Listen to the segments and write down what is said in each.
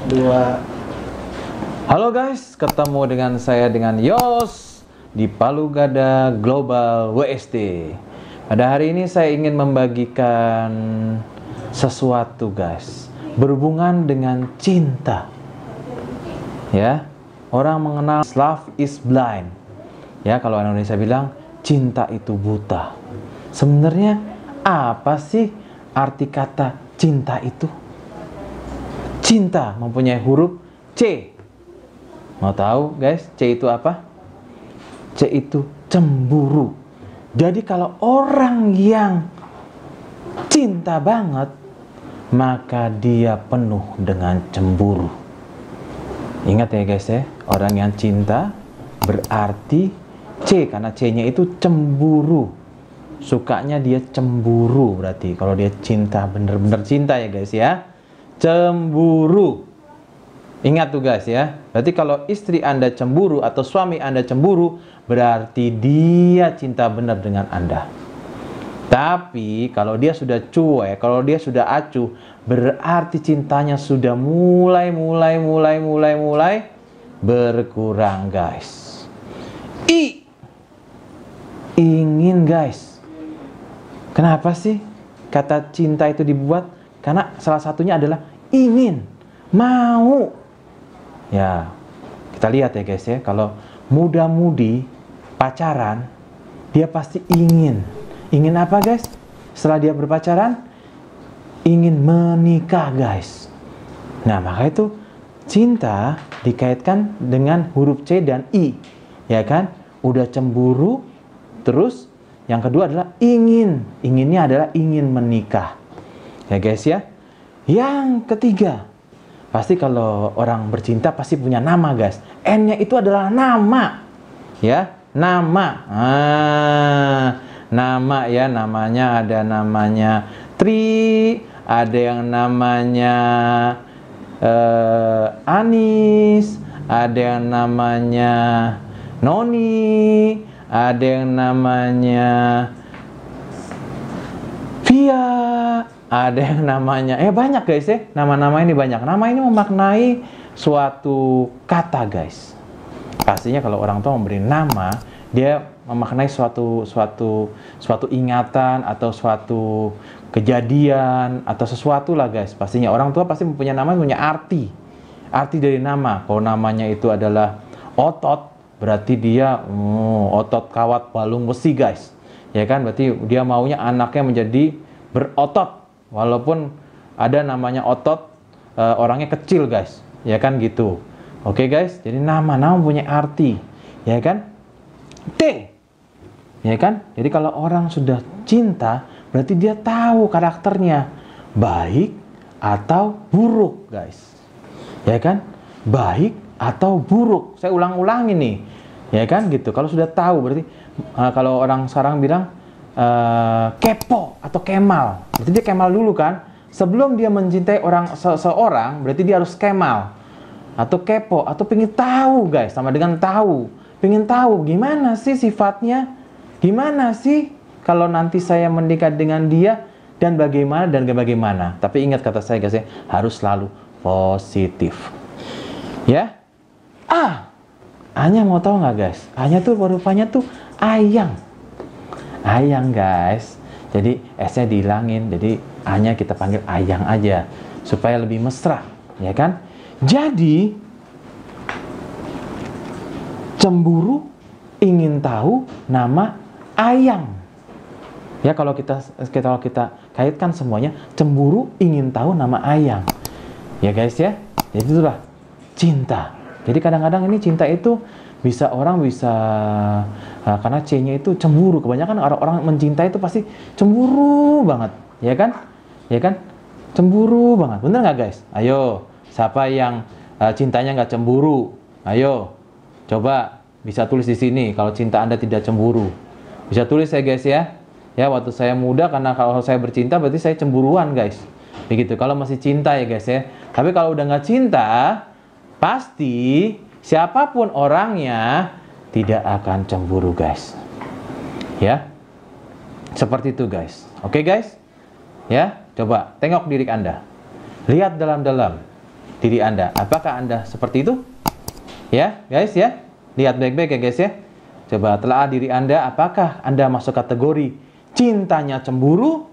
dua. Halo guys, ketemu dengan saya dengan Yos di Palu Gada Global WST. Pada hari ini saya ingin membagikan sesuatu guys, berhubungan dengan cinta. Ya, orang mengenal love is blind. Ya, kalau orang Indonesia bilang cinta itu buta. Sebenarnya apa sih arti kata cinta itu? Cinta mempunyai huruf C. Mau tahu guys, C itu apa? C itu cemburu. Jadi kalau orang yang cinta banget, maka dia penuh dengan cemburu. Ingat ya guys ya, orang yang cinta berarti C, karena C-nya itu cemburu. Sukanya dia cemburu berarti. Kalau dia cinta, bener-bener cinta ya guys ya, cemburu. Ingat tuh guys ya, berarti kalau istri Anda cemburu atau suami Anda cemburu, berarti dia cinta benar dengan Anda. Tapi kalau dia sudah cuek, kalau dia sudah acuh, berarti cintanya sudah mulai berkurang guys. Ingin guys. Kenapa sih kata cinta itu dibuat? Karena salah satunya adalah ingin, mau. Ya, kita lihat ya guys ya, kalau muda-mudi pacaran, dia pasti ingin. Ingin apa guys? Setelah dia berpacaran, ingin menikah guys. Nah, maka itu cinta dikaitkan dengan huruf C dan I. Ya kan? Udah cemburu, terus yang kedua adalah ingin. Inginnya adalah ingin menikah. Ya guys ya. Yang ketiga, pasti kalau orang bercinta pasti punya nama guys. N-nya itu adalah nama. Ya, nama. Nama ya, namanya ada namanya Tri, ada yang namanya Anis, ada yang namanya Noni, ada yang namanya Via, ada yang namanya banyak guys ya. Nama-nama ini banyak. Nama ini memaknai suatu kata guys. Pastinya kalau orang tua memberi nama, dia memaknai suatu ingatan atau suatu kejadian atau sesuatu lah guys. Pastinya orang tua pasti mempunyai nama, punya arti. Arti dari nama. Kalau namanya itu adalah otot, berarti dia otot kawat balung besi guys. Ya kan, berarti dia maunya anaknya menjadi berotot. Walaupun ada namanya otot, orangnya kecil guys. Ya kan gitu. Oke guys, jadi nama punya arti. Ya kan? T. Ya kan? Jadi kalau orang sudah cinta, berarti dia tahu karakternya baik atau buruk guys. Ya kan? Baik atau buruk. Saya ulang-ulangi nih. Ya kan gitu. Kalau sudah tahu berarti kalau orang sekarang bilang kepo atau kemal. Berarti dia kemal dulu kan? Sebelum dia mencintai seseorang, berarti dia harus kemal atau kepo atau pengen tahu guys, sama dengan tahu. Pengen tahu gimana sih sifatnya? Gimana sih kalau nanti saya menikah dengan dia dan bagaimana? Tapi ingat kata saya guys ya, harus selalu positif. Ya? A-nya mau tahu nggak guys? A-nya tuh rupanya tuh ayang. Ayang guys. Jadi S-nya dihilangin, jadi A-nya kita panggil ayang aja supaya lebih mesra, ya kan? Jadi cemburu, ingin tahu, nama ayang. Ya, kalau kita kaitkan semuanya, cemburu, ingin tahu, nama ayang. Ya guys ya. Jadi itulah cinta. Jadi kadang-kadang ini cinta itu orang bisa karena C-nya itu cemburu. Kebanyakan orang mencintai itu pasti cemburu banget, ya kan? Ya kan? Cemburu banget. Bener nggak guys? Ayo, siapa yang cintanya nggak cemburu? Ayo, coba bisa tulis di sini kalau cinta Anda tidak cemburu. Bisa tulis ya guys ya. Ya, waktu saya muda, karena kalau saya bercinta berarti saya cemburuan guys. Begitu. Kalau masih cinta ya guys ya. Tapi kalau udah nggak cinta, pasti siapapun orangnya tidak akan cemburu guys. Ya. Seperti itu guys. Oke guys? Ya, coba tengok diri Anda. Lihat dalam-dalam. diri Anda. Apakah Anda seperti itu? Ya, guys ya. Lihat baik-baik ya, guys ya. Coba telaah diri Anda, apakah Anda masuk kategori cintanya cemburu,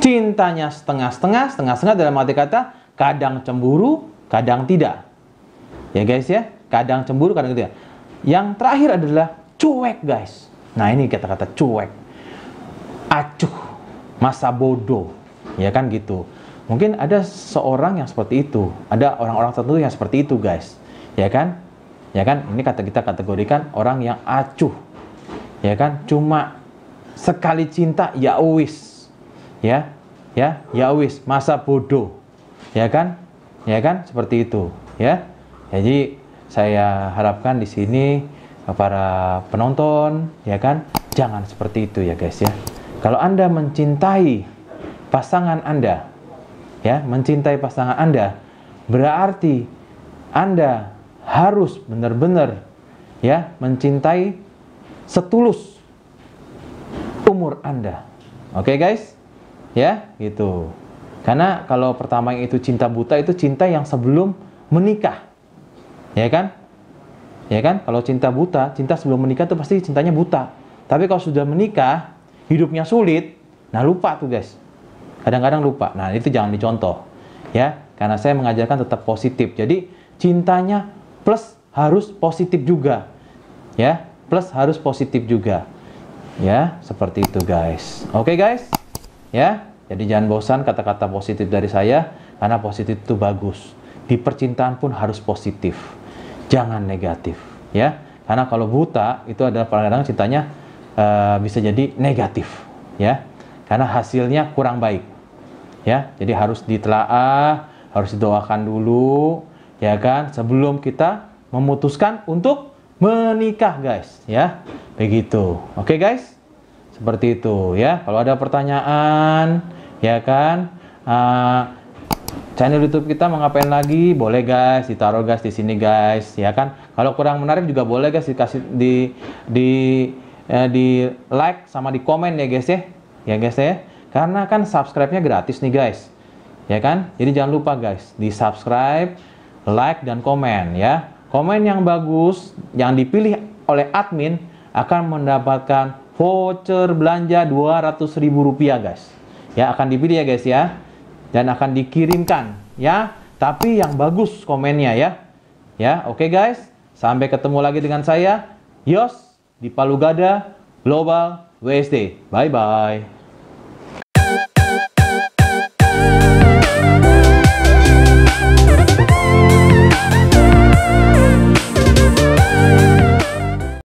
cintanya setengah-setengah, setengah-setengah dalam arti kata kadang cemburu, kadang tidak. Ya guys ya, kadang cemburu, kadang tidak. Yang terakhir adalah cuek, guys. Nah, ini kata-kata cuek. Acuh, masa bodoh. Ya kan gitu. Mungkin ada seorang yang seperti itu. Ada orang-orang tertentu yang seperti itu, guys. Ya kan? Ya kan, ini kita kategorikan orang yang acuh, ya kan, cuma sekali cinta ya wis, ya wis, masa bodoh, ya kan, seperti itu, ya. Jadi saya harapkan di sini para penonton, ya kan, jangan seperti itu ya guys ya. Kalau Anda mencintai pasangan Anda, ya, mencintai pasangan Anda, berarti Anda harus benar-benar ya mencintai setulus umur Anda. Oke guys? Ya, gitu. Karena kalau pertama itu cinta buta, itu cinta yang sebelum menikah. Ya kan? Ya kan? Kalau cinta buta, cinta sebelum menikah itu pasti cintanya buta. Tapi kalau sudah menikah, hidupnya sulit, nah lupa tuh guys. Kadang-kadang lupa. Nah, itu jangan dicontoh. Ya, karena saya mengajarkan tetap positif. Jadi, cintanya plus harus positif juga, ya, plus harus positif juga, ya, seperti itu guys. Oke guys, ya, jadi jangan bosan kata-kata positif dari saya, karena positif itu bagus. Di percintaan pun harus positif, jangan negatif, ya, karena kalau buta itu adalah kadang-kadang cintanya bisa jadi negatif, ya, karena hasilnya kurang baik, ya, jadi harus ditelaah, harus didoakan dulu. Ya kan, sebelum kita memutuskan untuk menikah guys, ya, begitu. Oke guys, seperti itu ya. Kalau ada pertanyaan, ya kan, channel YouTube kita mau ngapain lagi, boleh guys, ditaruh guys di sini guys, ya kan. Kalau kurang menarik juga boleh guys dikasih di like sama di komen ya guys ya guys ya. Karena kan subscribe-nya gratis nih guys, ya kan. Jadi jangan lupa guys, di subscribe, like dan komen ya. Komen yang bagus yang dipilih oleh admin akan mendapatkan voucher belanja Rp200.000 guys. Ya, akan dipilih ya guys ya. Dan akan dikirimkan ya. Tapi yang bagus komennya ya. Ya, oke guys. Sampai ketemu lagi dengan saya Yos di Palu Gada Global WSD. Bye bye.